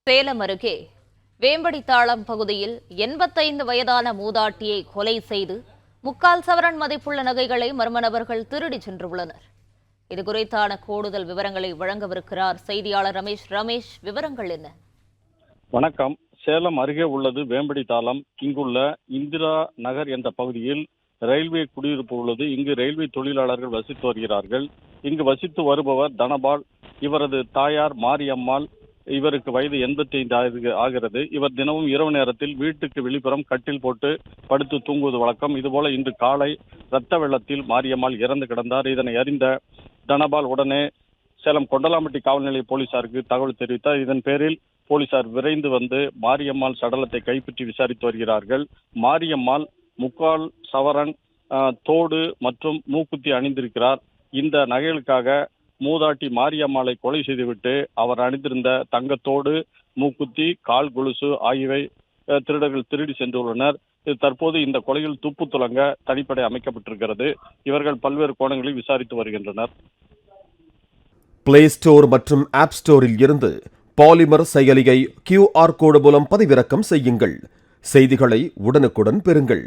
சேலம் அருகே வேம்படித்தாளம் பகுதியில் 85 வயதான மூதாட்டியை கொலை செய்து 3/4 சவரன் மதிப்புள்ள நகைகளை மர்ம நபர்கள் திருடிச் சென்றுள்ளனர். இதுகுறித்தான கூடுதல் விவரங்களை வழங்கவிருக்கிறார் செய்தியாளர் ரமேஷ். ரமேஷ், விவரங்கள் என்ன? வணக்கம். சேலம் அருகே உள்ளது வேம்படித்தாளம். இங்குள்ள இந்திரா நகர் என்ற பகுதியில் ரயில்வே குடியிருப்பு உள்ளது. இங்கு ரயில்வே தொழிலாளர்கள் வசித்து வருகிறார்கள். இங்கு வசித்து வருபவர் தனபால். இவரது தாயார் மாரியம்மாள். இவருக்கு வயது 85 ஆகிறது. இவர் தினமும் இரவு நேரத்தில் வீட்டுக்கு வெளிப்புறம் கட்டில் போட்டு படுத்து தூங்குவது வழக்கம். இதுபோல இன்று காலை இரத்த வெள்ளத்தில் மாரியம்மாள் இறந்து கிடந்தார். இதனை அறிந்த தனபால் உடனே சேலம் கொண்டலாம்பட்டி காவல் நிலைய போலீசாருக்கு தகவல் தெரிவித்தார். இதன் பேரில் போலீசார் விரைந்து வந்து மாரியம்மாள் சடலத்தை கைப்பற்றி விசாரித்து வருகிறார்கள். மாரியம்மாள் 3/4 சவரன் தோடு மற்றும் மூக்குத்தி அணிந்திருக்கிறார். இந்த நகைகளுக்காக மூதாட்டி மாரியம்மாளை கொலை செய்துவிட்டு அவர் அணிந்திருந்த தங்கத்தோடு, மூக்குத்தி, கால் கொலுசு ஆகியவை திருடர்கள் திருடி சென்றுள்ளனர். தற்போது இந்த கொலையில் துப்பு துலங்க தனிப்படை அமைக்கப்பட்டிருக்கிறது. இவர்கள் பல்வேறு கோணங்களில் விசாரித்து வருகின்றனர். பிளே ஸ்டோர் மற்றும் ஆப் ஸ்டோரில் இருந்து பாலிமர் செயலியை QR கோடு மூலம் பதிவிறக்கம் செய்யுங்கள். செய்திகளை உடனுக்குடன் பெறுங்கள்.